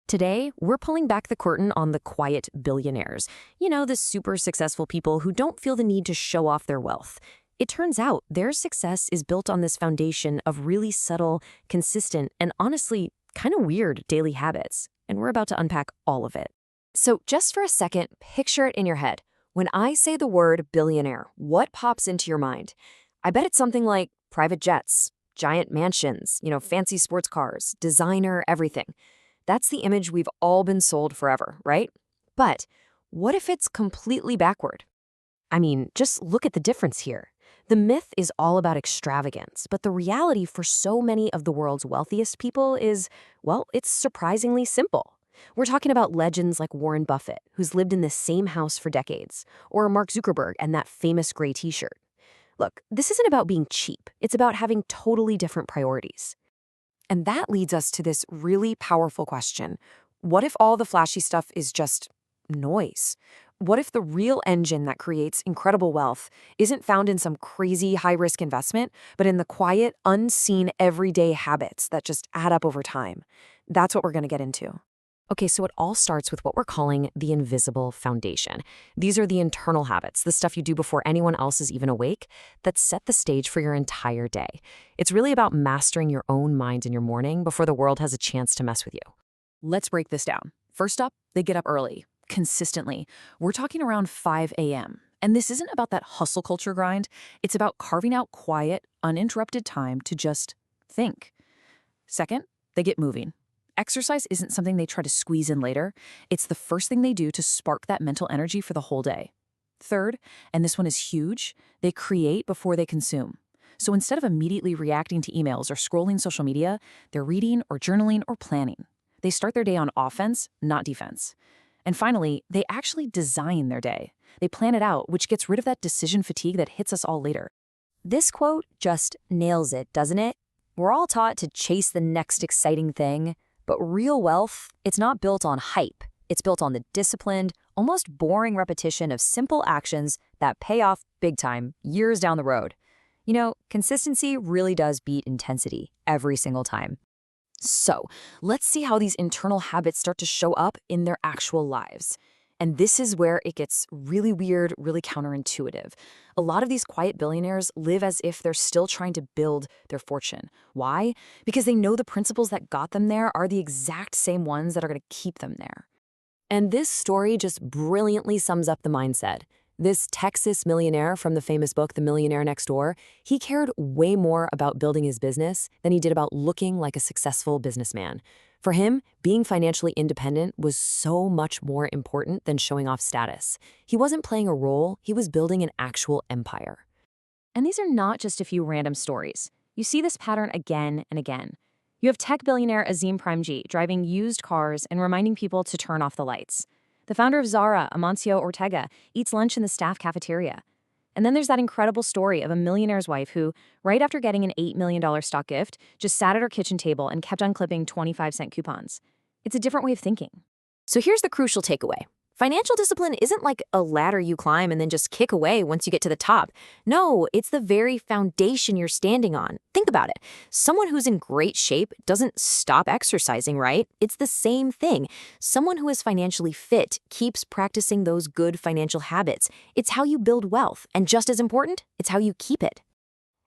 Today, we're pulling back the curtain on the quiet billionaires. The super successful people who don't feel the need to show off their wealth. It turns out their success is built on this foundation of really subtle, consistent, and honestly, kind of weird daily habits. And we're about to unpack all of it. So just for a second, picture it in your head. When I say the word billionaire, what pops into your mind? I bet it's something like private jets, giant mansions, fancy sports cars, designer, everything. That's the image we've all been sold forever, right? But what if it's completely backward? I mean, just look at the difference here. The myth is all about extravagance, but the reality for so many of the world's wealthiest people is, well, it's surprisingly simple. We're talking about legends like Warren Buffett, who's lived in the same house for decades, or Mark Zuckerberg and that famous gray t-shirt. Look, this isn't about being cheap. It's about having totally different priorities. And that leads us to this really powerful question. What if all the flashy stuff is just noise? What if the real engine that creates incredible wealth isn't found in some crazy high-risk investment, but in the quiet, unseen, everyday habits that just add up over time? That's what we're going to get into. Okay, so it all starts with what we're calling the invisible foundation. These are the internal habits, the stuff you do before anyone else is even awake, that set the stage for your entire day. It's really about mastering your own mind in your morning before the world has a chance to mess with you. Let's break this down. First up, they get up early, consistently. We're talking around 5 a.m. And this isn't about that hustle culture grind. It's about carving out quiet, uninterrupted time to just think. Second, they get moving. Exercise isn't something they try to squeeze in later. It's the first thing they do to spark that mental energy for the whole day. Third, and this one is huge, they create before they consume. So instead of immediately reacting to emails or scrolling social media, they're reading or journaling or planning. They start their day on offense, not defense. And finally, they actually design their day. They plan it out, which gets rid of that decision fatigue that hits us all later. This quote just nails it, doesn't it? We're all taught to chase the next exciting thing. But real wealth, it's not built on hype. It's built on the disciplined, almost boring repetition of simple actions that pay off big time years down the road. Consistency really does beat intensity every single time. So let's see how these internal habits start to show up in their actual lives. And this is where it gets really weird, really counterintuitive. A lot of these quiet billionaires live as if they're still trying to build their fortune. Why? Because they know the principles that got them there are the exact same ones that are going to keep them there. And this story just brilliantly sums up the mindset. This Texas millionaire from the famous book, The Millionaire Next Door, he cared way more about building his business than he did about looking like a successful businessman. For him, being financially independent was so much more important than showing off status. He wasn't playing a role, he was building an actual empire. And these are not just a few random stories. You see this pattern again and again. You have tech billionaire Azim Premji driving used cars and reminding people to turn off the lights. The founder of Zara, Amancio Ortega, eats lunch in the staff cafeteria. And then there's that incredible story of a millionaire's wife who, right after getting an $8 million stock gift, just sat at her kitchen table and kept on clipping 25-cent coupons. It's a different way of thinking. So here's the crucial takeaway. Financial discipline isn't like a ladder you climb and then just kick away once you get to the top. No, it's the very foundation you're standing on. Think about it. Someone who's in great shape doesn't stop exercising, right? It's the same thing. Someone who is financially fit keeps practicing those good financial habits. It's how you build wealth, and just as important, it's how you keep it.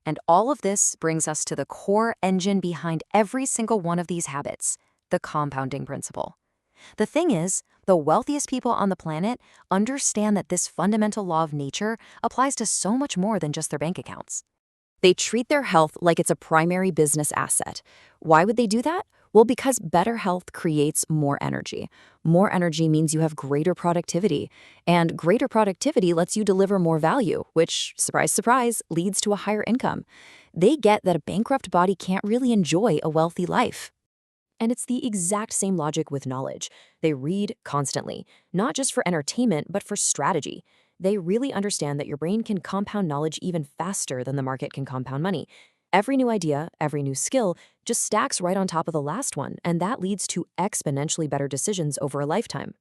And all of this brings us to the core engine behind every single one of these habits, the compounding principle. The thing is, the wealthiest people on the planet understand that this fundamental law of nature applies to so much more than just their bank accounts. They treat their health like it's a primary business asset. Why would they do that? Well, because better health creates more energy. More energy means you have greater productivity. And greater productivity lets you deliver more value, which, surprise, surprise, leads to a higher income. They get that a bankrupt body can't really enjoy a wealthy life. And it's the exact same logic with knowledge. They read constantly, not just for entertainment, but for strategy. They really understand that your brain can compound knowledge even faster than the market can compound money. Every new idea, every new skill just stacks right on top of the last one, and that leads to exponentially better decisions over a lifetime.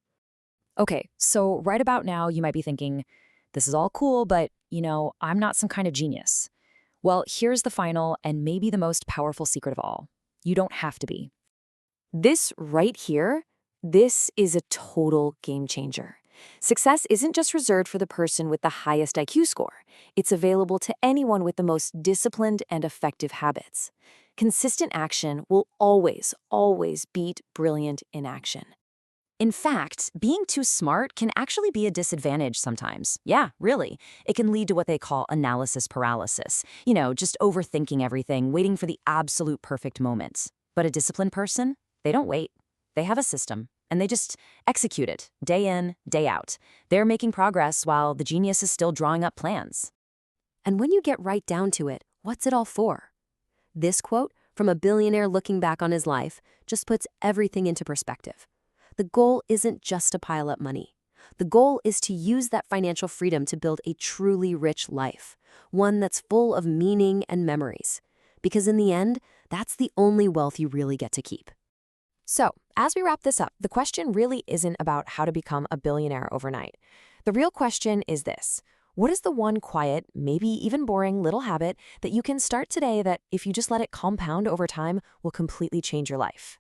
Okay, so right about now, you might be thinking, this is all cool, but, I'm not some kind of genius. Well, here's the final and maybe the most powerful secret of all. You don't have to be. This right here This is a total game changer. Success isn't just reserved for the person with the highest IQ score. It's available to anyone with the most disciplined and effective habits. Consistent action will always, always beat brilliant inaction. In fact, being too smart can actually be a disadvantage sometimes. Yeah, really. It can lead to what they call analysis paralysis. Just overthinking everything, waiting for the absolute perfect moment. But a disciplined person, they don't wait. They have a system, and they just execute it, day in, day out. They're making progress while the genius is still drawing up plans. And when you get right down to it, what's it all for? This quote from a billionaire looking back on his life just puts everything into perspective. The goal isn't just to pile up money. The goal is to use that financial freedom to build a truly rich life, one that's full of meaning and memories. Because in the end, that's the only wealth you really get to keep. So, as we wrap this up, the question really isn't about how to become a billionaire overnight. The real question is this: what is the one quiet, maybe even boring little habit that you can start today that, if you just let it compound over time, will completely change your life?